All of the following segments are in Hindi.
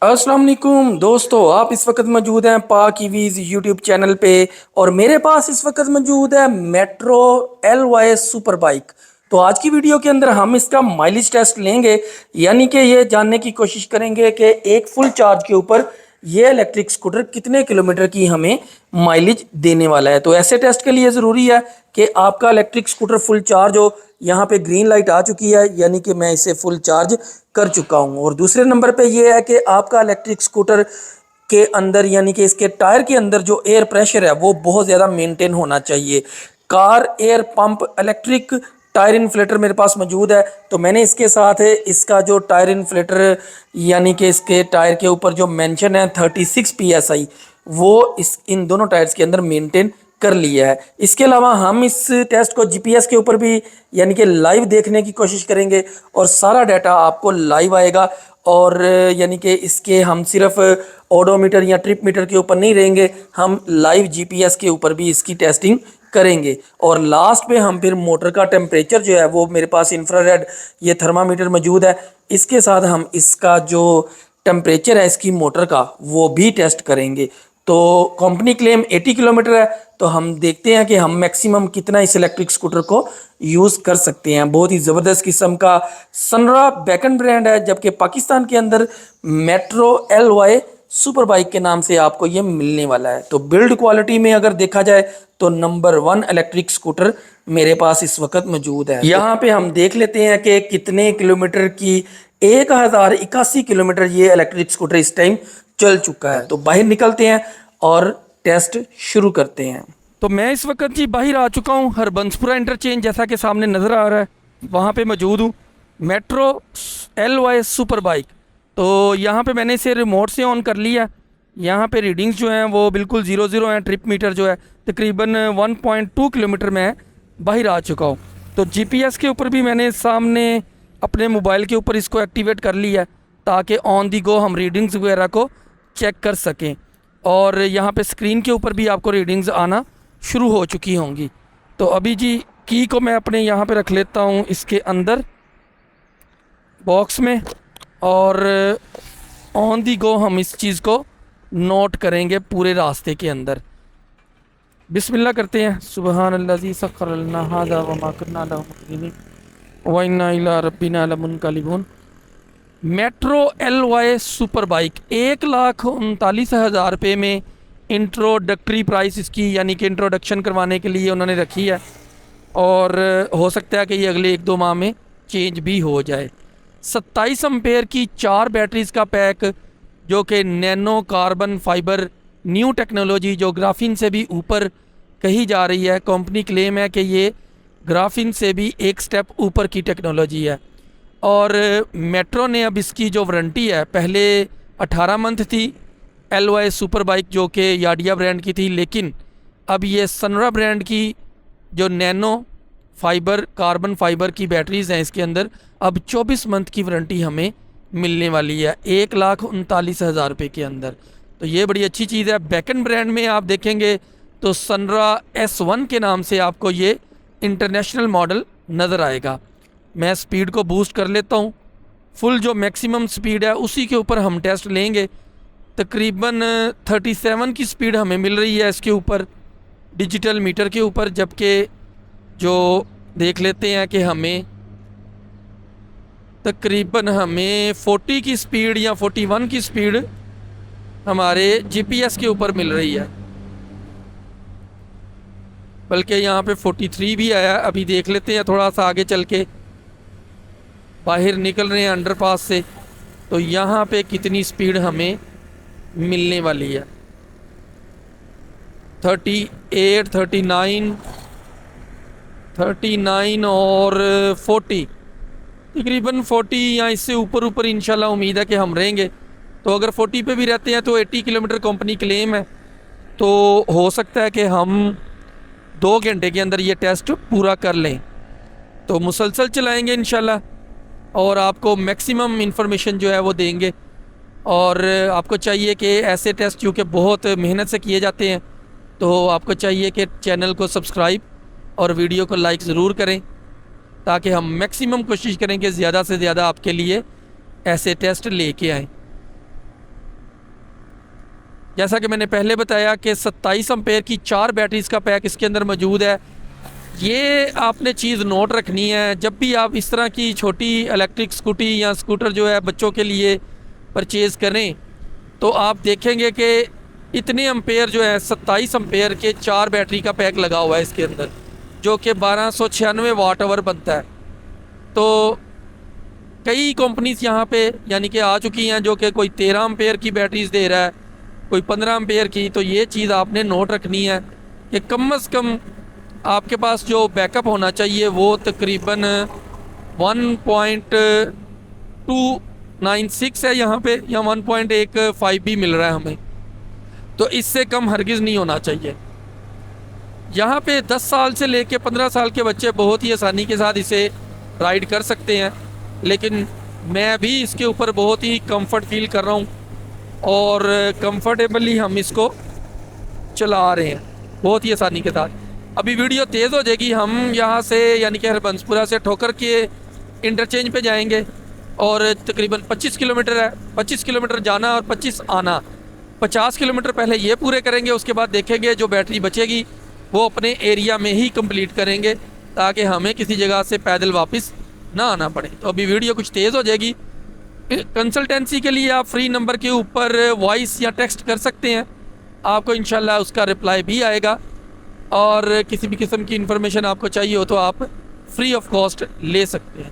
अस्सलाम वालेकुम दोस्तों, आप इस वक्त मौजूद हैं पाक ईवीज यूट्यूब चैनल पे। और मेरे पास इस वक्त मौजूद है metro L Y super bike. तो आज की वीडियो के अंदर हम इसका माइलेज टेस्ट लेंगे, यानी कि ये जानने की कोशिश करेंगे कि एक फुल चार्ज के ऊपर ये इलेक्ट्रिक स्कूटर कितने किलोमीटर की हमें माइलेज देने वाला है। तो ऐसे टेस्ट के लिए ज़रूरी है कि आपका इलेक्ट्रिक स्कूटर फुल चार्ज हो। यहाँ पे ग्रीन लाइट आ चुकी है, यानी कि मैं इसे फुल चार्ज कर चुका हूँ। और दूसरे नंबर पे ये है कि आपका इलेक्ट्रिक स्कूटर के अंदर, यानी कि इसके टायर के अंदर जो एयर प्रेशर है वो बहुत ज़्यादा मेंटेन होना चाहिए। Car air pump electric tyre inflator मेरे पास मौजूद है। तो मैंने इसके साथ है इसका जो टायर इन्फ्लेटर, यानी कि इसके टायर के ऊपर जो मेंशन है 36 PSI, वो इस इन दोनों टायर्स के अंदर मेंटेन कर लिया है। इसके अलावा हम इस टेस्ट को जीपीएस के ऊपर भी, यानी कि लाइव देखने की कोशिश करेंगे और सारा डाटा आपको लाइव आएगा। और यानी कि इसके हम सिर्फ ओडोमीटर या ट्रिप मीटर के ऊपर नहीं रहेंगे, हम लाइव जीपीएस के ऊपर भी इसकी टेस्टिंग करेंगे। और लास्ट पे हम फिर मोटर का टेम्परेचर जो है वो मेरे पास इंफ्रारेड ये थर्मामीटर मौजूद है, इसके साथ हम इसका जो टेम्परेचर है इसकी मोटर का वो भी टेस्ट करेंगे। तो कंपनी क्लेम 80 किलोमीटर है, तो हम देखते हैं कि हम मैक्सिमम कितना इस इलेक्ट्रिक स्कूटर को यूज़ कर सकते हैं। बहुत ही ज़बरदस्त किस्म का सनरा बैकन ब्रांड है, जबकि पाकिस्तान के अंदर metro L Y super bike के नाम से आपको ये मिलने वाला है। तो बिल्ड क्वालिटी में अगर देखा जाए तो नंबर 1 इलेक्ट्रिक स्कूटर मेरे पास इस वक्त मौजूद है। यहाँ पे हम देख लेते हैं कि कितने किलोमीटर की 1081 किलोमीटर ये इलेक्ट्रिक स्कूटर इस टाइम चल चुका है। तो बाहर निकलते हैं और टेस्ट शुरू करते हैं। तो मैं इस वक्त जी बाहर आ चुका हूँ, हरबंसपुरा इंटरचेंज जैसा कि सामने नज़र आ रहा है, वहाँ पे मौजूद हूँ। Metro L Y super bike. तो यहाँ पे मैंने इसे रिमोट से ऑन कर लिया। यहाँ पे रीडिंग्स जो हैं वो बिल्कुल 00 हैं। ट्रिप मीटर जो है तकरीबन 1.2 किलोमीटर में बाहर आ चुका हूँ। तो जीपीएस के ऊपर भी मैंने सामने अपने मोबाइल के ऊपर इसको एक्टिवेट कर लिया है, ताकि ऑन दी गो हम रीडिंग्स वगैरह को चेक कर सकें। और यहाँ पे स्क्रीन के ऊपर भी आपको रीडिंग्स आना शुरू हो चुकी होंगी। तो अभी जी की को मैं अपने यहाँ पे रख लेता हूँ इसके अंदर बॉक्स में, और ऑन दी गो हम इस चीज़ को नोट करेंगे पूरे रास्ते के अंदर। बिस्मिल्लाह करते हैं। सुबहान अल्लाज़ी सख्खर लना हाज़ा व मा कुन्ना लहू मुक़रिनीन व इन्ना इला रब्बिना लमुनक़लिबून। Metro L Y super bike 1,39,000 रुपये में इंट्रोडक्टरी प्राइस इसकी, यानी कि इंट्रोडक्शन करवाने के लिए उन्होंने रखी है। और हो सकता है कि ये अगले 1-2 माह में चेंज भी हो जाए। 27 एम्पेयर की 4 बैटरीज़ का पैक, जो कि nano carbon fibre new technology, जो ग्राफीन से भी ऊपर कही जा रही है। कंपनी क्लेम है कि ये ग्राफीन से भी एक स्टेप ऊपर की टेक्नोलॉजी है। और मेट्रो ने अब इसकी जो वारंटी है, पहले 18 मंथ थी एल वाई सुपर बाइक जो कि याडिया ब्रांड की थी, लेकिन अब ये सनरा ब्रांड की जो नैनो फाइबर कार्बन फाइबर की बैटरीज़ हैं इसके अंदर अब 24 मंथ की वारंटी हमें मिलने वाली है 1,39,000 रुपये के अंदर। तो ये बड़ी अच्छी चीज़ है। बैकन ब्रांड में आप देखेंगे तो सनरा S1 के नाम से आपको ये इंटरनेशनल मॉडल नज़र आएगा। मैं स्पीड को बूस्ट कर लेता हूँ। फुल जो मैक्सिमम स्पीड है उसी के ऊपर हम टेस्ट लेंगे। तकरीबन 37 की स्पीड हमें मिल रही है इसके ऊपर डिजिटल मीटर के ऊपर, जबकि जो देख लेते हैं कि हमें तकरीबन 40 की स्पीड या 41 की स्पीड हमारे जीपीएस के ऊपर मिल रही है, बल्कि यहाँ पे 43 भी आया। अभी देख लेते हैं, थोड़ा सा आगे चल के बाहर निकल रहे हैं अंडरपास से, तो यहाँ पे कितनी स्पीड हमें मिलने वाली है। 38, 39 और 40, तकरीबन 40 या इससे ऊपर इंशाल्लाह उम्मीद है कि हम रहेंगे। तो अगर 40 पे भी रहते हैं तो 80 किलोमीटर कंपनी क्लेम है, तो हो सकता है कि हम 2 घंटे के अंदर ये टेस्ट पूरा कर लें। तो मुसलसल चलाएंगे इंशाल्लाह, और आपको मैक्सिमम इंफॉर्मेशन जो है वो देंगे। और आपको चाहिए कि ऐसे टेस्ट क्योंकि बहुत मेहनत से किए जाते हैं, तो आपको चाहिए कि चैनल को सब्सक्राइब और वीडियो को लाइक ज़रूर करें, ताकि हम मैक्सिमम कोशिश करें कि ज़्यादा से ज़्यादा आपके लिए ऐसे टेस्ट लेके आएँ। जैसा कि मैंने पहले बताया कि 27 एम्पेयर की 4 बैटरीज़ का पैक इसके अंदर मौजूद है। ये आपने चीज़ नोट रखनी है जब भी आप इस तरह की छोटी इलेक्ट्रिक स्कूटी या स्कूटर जो है बच्चों के लिए परचेज़ करें, तो आप देखेंगे कि इतने एम्पेयर जो है 27 एम्पेयर के 4 बैटरी का पैक लगा हुआ है इसके अंदर, जो कि 1296 वाट आवर बनता है। तो कई कंपनीज यहाँ पे यानी कि आ चुकी हैं जो कि कोई 13 एम्पेयर की बैटरीज दे रहा है, कोई 15 एम्पेयर की। तो ये चीज़ आपने नोट रखनी है कि कम से कम आपके पास जो बैकअप होना चाहिए वो तकरीबन 1.296 है यहाँ पे, या 1.15 भी मिल रहा है हमें। तो इससे कम हरगिज़ नहीं होना चाहिए। यहाँ पे 10 साल से लेके 15 साल के बच्चे बहुत ही आसानी के साथ इसे राइड कर सकते हैं, लेकिन मैं भी इसके ऊपर बहुत ही कंफर्ट फील कर रहा हूँ और कंफर्टेबली हम इसको चला रहे हैं बहुत ही आसानी के साथ। अभी वीडियो तेज़ हो जाएगी, हम यहाँ से यानी कि हरबंसपुरा से ठोकर के इंटरचेंज पे जाएंगे और तकरीबन 25 किलोमीटर है। 25 किलोमीटर जाना और 25 आना, 50 किलोमीटर पहले ये पूरे करेंगे, उसके बाद देखेंगे जो बैटरी बचेगी वो अपने एरिया में ही कंप्लीट करेंगे ताकि हमें किसी जगह से पैदल वापस ना आना पड़े। तो अभी वीडियो कुछ तेज़ हो जाएगी। कंसल्टेंसी के लिए आप फ्री नंबर के ऊपर वॉइस या टेक्स्ट कर सकते हैं, आपको इंशाल्लाह उसका रिप्लाई भी आएगा। और किसी भी किस्म की इन्फॉर्मेशन आपको चाहिए हो तो आप फ्री ऑफ कॉस्ट ले सकते हैं।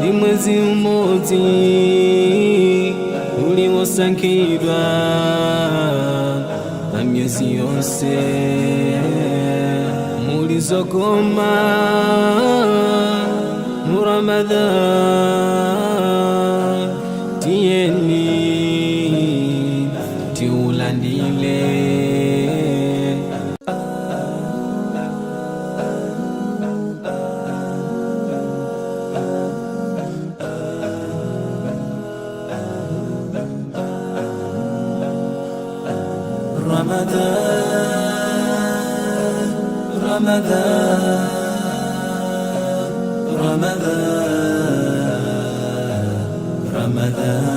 ni mwezi mmoja uliosangirwa na miezi yose mulizogoma Ramadan tieni tiulandile Ramadan, Ramadan, Ramadan, Ramadan,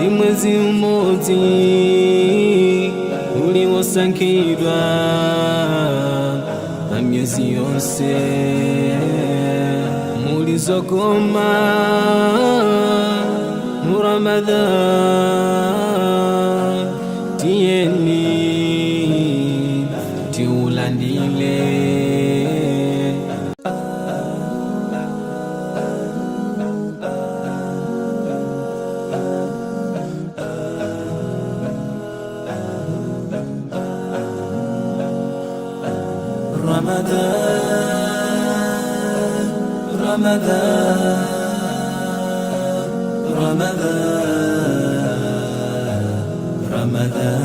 ni mwezi mmoja uliosangirwa na miezi yose mulizogoma Ramadan tieni tiulandile Ramadan, Ramadan, Ramadan, Ramadan,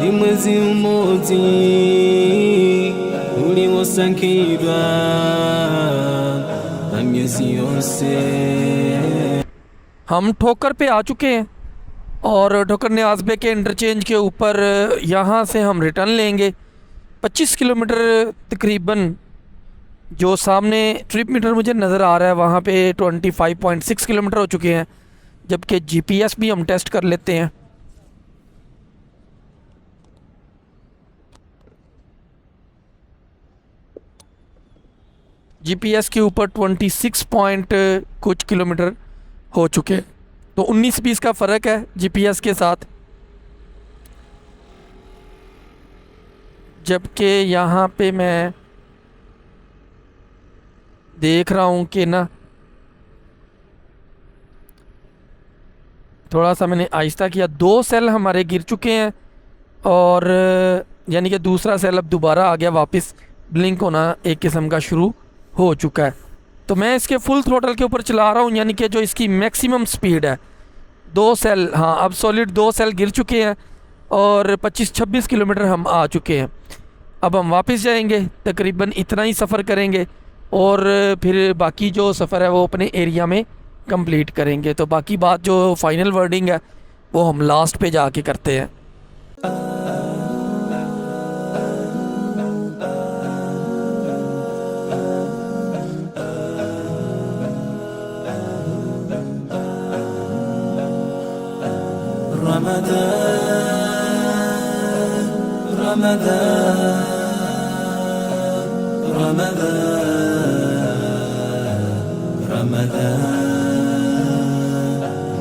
ni mwezi mmoja uliosangirwa na miezi yose। हम ठोकर पे आ चुके हैं और ठोकर न्याज़बे के इंटरचेंज के ऊपर यहाँ से हम रिटर्न लेंगे। 25 किलोमीटर तकरीबन जो सामने ट्रिप मीटर मुझे नज़र आ रहा है वहाँ पे 25.6 किलोमीटर हो चुके हैं। जबकि जीपीएस भी हम टेस्ट कर लेते हैं। जीपीएस के ऊपर 26 पॉइंट कुछ किलोमीटर हो चुके हैं, तो 19-20 का फ़र्क है जीपीएस के साथ। जबकि यहाँ पे मैं देख रहा हूँ कि ना थोड़ा सा मैंने आहिस्ता किया, 2 सेल हमारे गिर चुके हैं और यानी कि दूसरा सेल अब दोबारा आ गया, वापस ब्लिंक होना एक किस्म का शुरू हो चुका है। तो मैं इसके फुल थ्रोटल के ऊपर चला रहा हूँ, यानी कि जो इसकी मैक्सिमम स्पीड है। 2 सेल, हाँ अब सॉलिड 2 सेल गिर चुके हैं और 25-26 किलोमीटर हम आ चुके हैं। अब हम वापस जाएंगे, तकरीबन इतना ही सफ़र करेंगे और फिर बाकी जो सफ़र है वो अपने एरिया में कंप्लीट करेंगे। तो बाकी बात जो फाइनल वर्डिंग है वो हम लास्ट पे जाके करते हैं।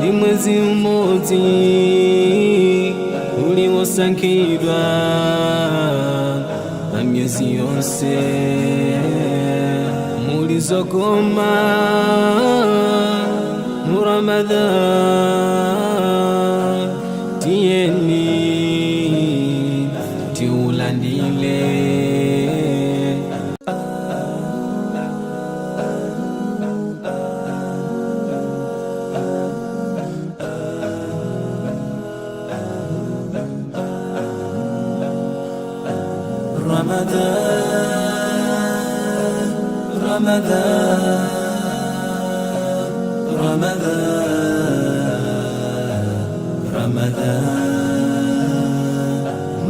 ni mwezi mmoja uliosangirwa na miezi yose mulizogoma mu Ramadhan tieni tiulandile Ramadan Ramadan Ramadan Ramadan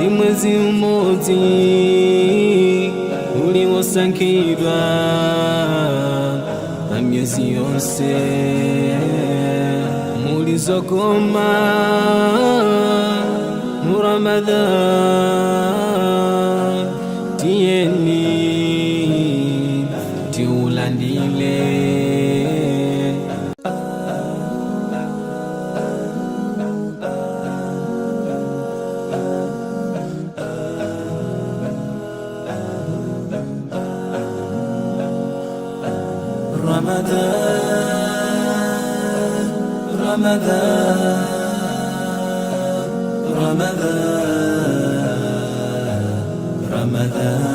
ni mwezi mmoja uliosangirwa na miezi yose mulizogoma mu Ramadhan tieni tiulandile Ramadan Ramadan Ramadan Ramadan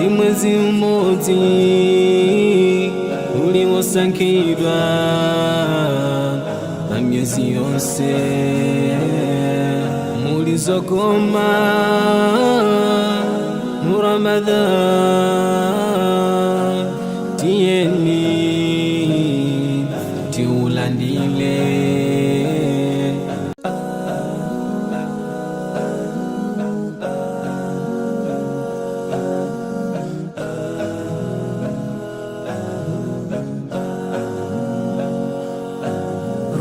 ni mwezi mmoja uliosangirwa na miezi yose mulizogoma mu Ramadhan tieni tiulandile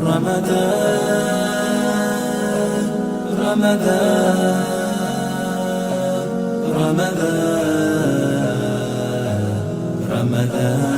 Ramadan Ramadan Ramadan Ramadan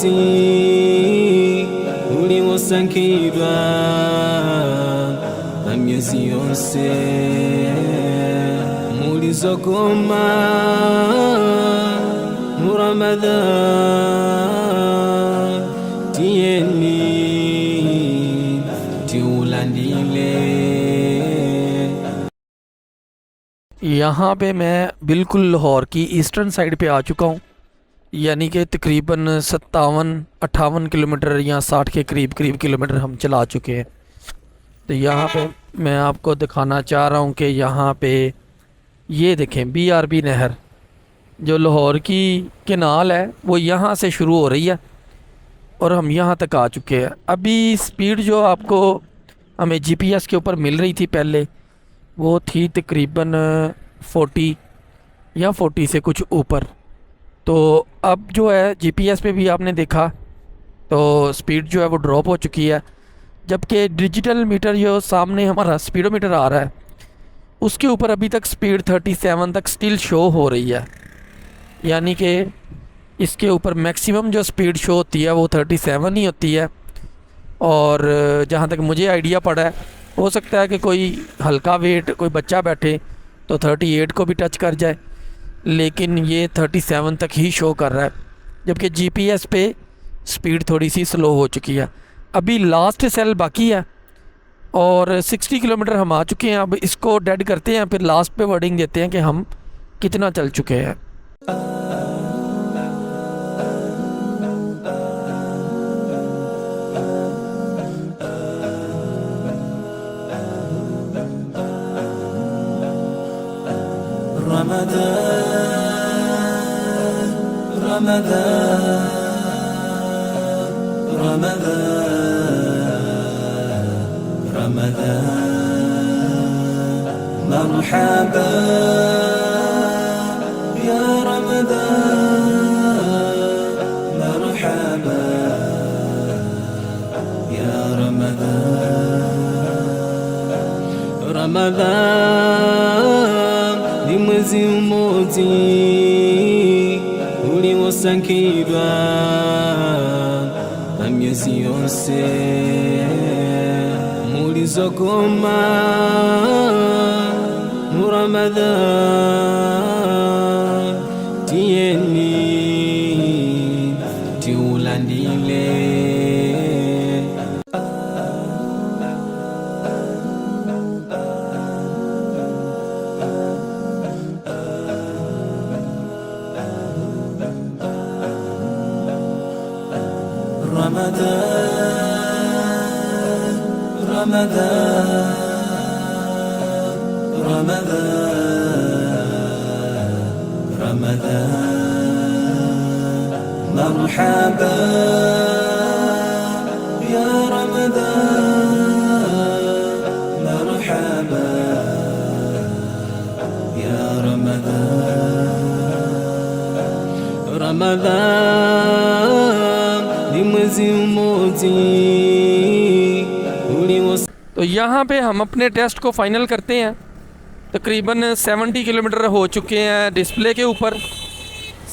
umodzi uliwosankhidwa pa myezi yonse muli zokoma mu Ramadhan tiyeni tiulandile। यहाँ पे मैं बिल्कुल लाहौर की ईस्टर्न साइड पे आ चुका हूँ, यानी कि तकरीबन 57-58 किलोमीटर या 60 के करीब किलोमीटर हम चला चुके हैं। तो यहाँ पे मैं आपको दिखाना चाह रहा हूँ कि यहाँ पे ये देखें BRB नहर जो लाहौर की केनाल है वो यहाँ से शुरू हो रही है और हम यहाँ तक आ चुके हैं। अभी स्पीड जो आपको हमें GPS के ऊपर मिल रही थी पहले वो थी तकरीबन 40 या 40 से कुछ ऊपर। तो अब जो है GPS पे भी आपने देखा तो स्पीड जो है वो ड्रॉप हो चुकी है, जबकि डिजिटल मीटर जो सामने हमारा स्पीडोमीटर आ रहा है उसके ऊपर अभी तक स्पीड 37 तक स्टिल शो हो रही है, यानी कि इसके ऊपर मैक्सिमम जो स्पीड शो होती है वो 37 ही होती है। और जहाँ तक मुझे आइडिया पड़ा है हो सकता है कि कोई हल्का वेट कोई बच्चा बैठे तो 38 को भी टच कर जाए, लेकिन ये 37 तक ही शो कर रहा है, जबकि GPS पे स्पीड थोड़ी सी स्लो हो चुकी है। अभी लास्ट सेल बाकी है और 60 किलोमीटर हम आ चुके हैं। अब इसको डेड करते हैं, फिर लास्ट पे वर्डिंग देते हैं कि हम कितना चल चुके हैं। Ramadan, Ramadan, Ramadan, Ramadan, marhaba ya Ramadan, marhaba ya Ramadan, Ramadan ni mwezi mmoja uliwosankhidwa pa myezi yonse muli zokoma mu Ramadhan tiyeni tiulandile। Ramadan, Ramadan, Ramadan, Ramadan, marhaba ya Ramadan, marhaba ya Ramadan, Ramadan ni mwezi mmoja uliwosankhidwa। तो यहाँ पे हम अपने टेस्ट को फाइनल करते हैं। तकरीबन 70 किलोमीटर हो चुके हैं डिस्प्ले के ऊपर,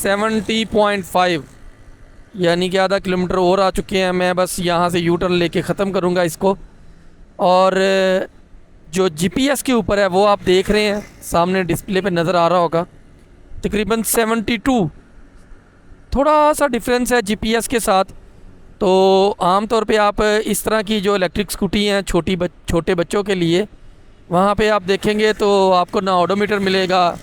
70.5, यानी कि आधा किलोमीटर और आ चुके हैं। मैं बस यहाँ से U-टर्न लेके ख़त्म करूँगा इसको। और जो GPS के ऊपर है वो आप देख रहे हैं सामने डिस्प्ले पे नज़र आ रहा होगा, तकरीबन 72। थोड़ा सा डिफरेंस है GPS के साथ। तो आम तौर पे आप इस तरह की जो इलेक्ट्रिक स्कूटी हैं छोटे बच्चों के लिए, वहाँ पे आप देखेंगे तो आपको ना ऑडोमीटर मिलेगा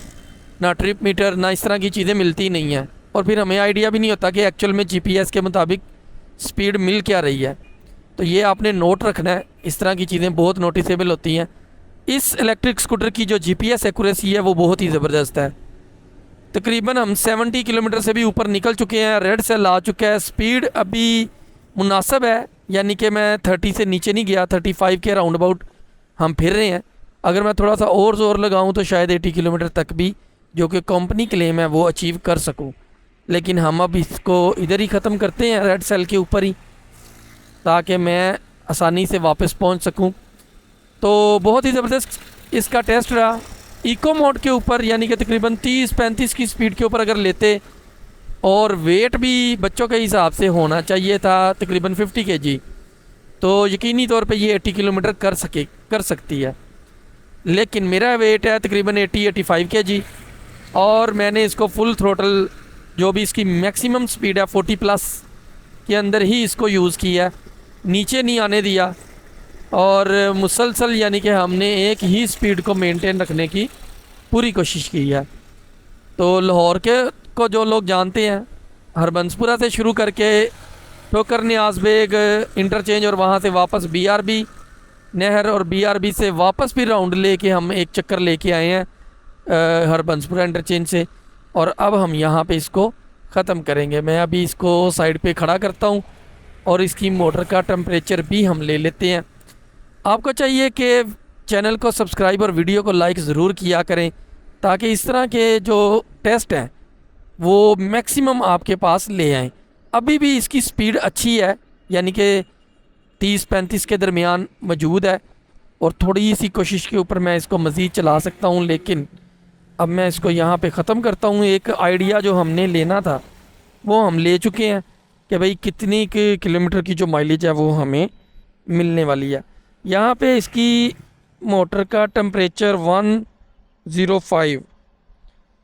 ना ट्रिप मीटर, ना इस तरह की चीज़ें मिलती नहीं हैं, और फिर हमें आइडिया भी नहीं होता कि एक्चुअल में GPS के मुताबिक स्पीड मिल क्या रही है। तो ये आपने नोट रखना है, इस तरह की चीज़ें बहुत नोटिसेबल होती हैं। इस इलेक्ट्रिक स्कूटर की जो GPS एक्यूरेसी है वो बहुत ही ज़बरदस्त है। तकरीबन हम 70 किलोमीटर से भी ऊपर निकल चुके हैं, रेड सेल आ चुका है। स्पीड अभी मुनासिब है, यानी कि मैं 30 से नीचे नहीं गया, 35 के राउंड अबाउट हम फिर रहे हैं। अगर मैं थोड़ा सा और ज़ोर लगाऊं तो शायद 80 किलोमीटर तक भी, जो कि कंपनी क्लेम है, वो अचीव कर सकूं। लेकिन हम अब इसको इधर ही ख़त्म करते हैं, रेड सेल के ऊपर ही, ताकि मैं आसानी से वापस पहुंच सकूं। तो बहुत ही ज़बरदस्त इसका टेस्ट रहा। इको मोड के ऊपर, यानी कि तकरीबन 30-35 की स्पीड के ऊपर अगर लेते और वेट भी बच्चों के हिसाब से होना चाहिए था, तकरीबन 50 kg। तो यकीनी तौर पे ये 80 किलोमीटर कर सकती है। लेकिन मेरा वेट है तकरीबन 80-85 kg और मैंने इसको फुल थ्रोटल, जो भी इसकी मैक्सिमम स्पीड है 40+ के अंदर ही इसको यूज़ किया, नीचे नहीं आने दिया और मुसलसल यानी कि हमने एक ही स्पीड को मेंटेन रखने की पूरी कोशिश की है। तो लाहौर के को जो लोग जानते हैं, हरबंसपुरा से शुरू करके ठोकर नियाज़ बेग इंटरचेंज और वहाँ से वापस BRB नहर और BRB से वापस भी राउंड लेके हम एक चक्कर लेके आए हैं हरबंसपुरा इंटरचेंज से, और अब हम यहाँ पे इसको ख़त्म करेंगे। मैं अभी इसको साइड पे खड़ा करता हूँ और इसकी मोटर का टेम्परेचर भी हम ले लेते हैं। आपको चाहिए कि चैनल को सब्सक्राइब और वीडियो को लाइक ज़रूर किया करें, ताकि इस तरह के जो टेस्ट हैं वो मैक्सिमम आपके पास ले आएँ। अभी भी इसकी स्पीड अच्छी है, यानी कि 30-35 के दरमियान मौजूद है, और थोड़ी सी कोशिश के ऊपर मैं इसको मज़ीद चला सकता हूँ। लेकिन अब मैं इसको यहाँ पे ख़त्म करता हूँ। एक आइडिया जो हमने लेना था वो हम ले चुके हैं कि भाई कितनी किलोमीटर की जो माइलेज है वो हमें मिलने वाली है। यहाँ पे इसकी मोटर का टेम्परेचर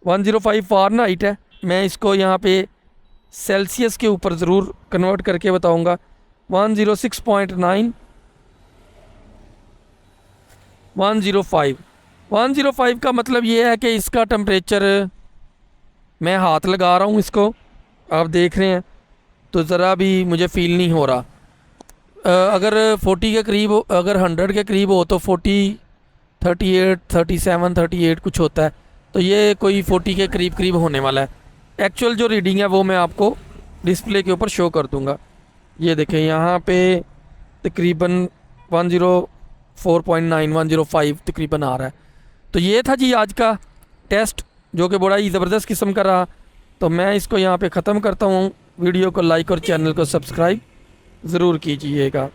105 फ़ारेनहाइट है। मैं इसको यहाँ पे सेल्सियस के ऊपर ज़रूर कन्वर्ट करके बताऊँगा। 106.9 105 का मतलब ये है कि इसका टेम्परेचर, मैं हाथ लगा रहा हूँ इसको, आप देख रहे हैं, तो ज़रा भी मुझे फ़ील नहीं हो रहा। अगर 40 के करीब हो, अगर 100 के करीब हो तो 40, 38, 37, 38 कुछ होता है, तो ये कोई 40 के करीब होने वाला है। एक्चुअल जो रीडिंग है वो मैं आपको डिस्प्ले के ऊपर शो कर दूंगा। ये देखें यहाँ पे तकरीबन 104.9 105 तकरीबन आ रहा है। तो ये था जी आज का टेस्ट, जो कि बड़ा ही ज़बरदस्त किस्म का रहा। तो मैं इसको यहाँ पे ख़त्म करता हूँ। वीडियो को लाइक और चैनल को सब्सक्राइब ज़रूर कीजिएगा।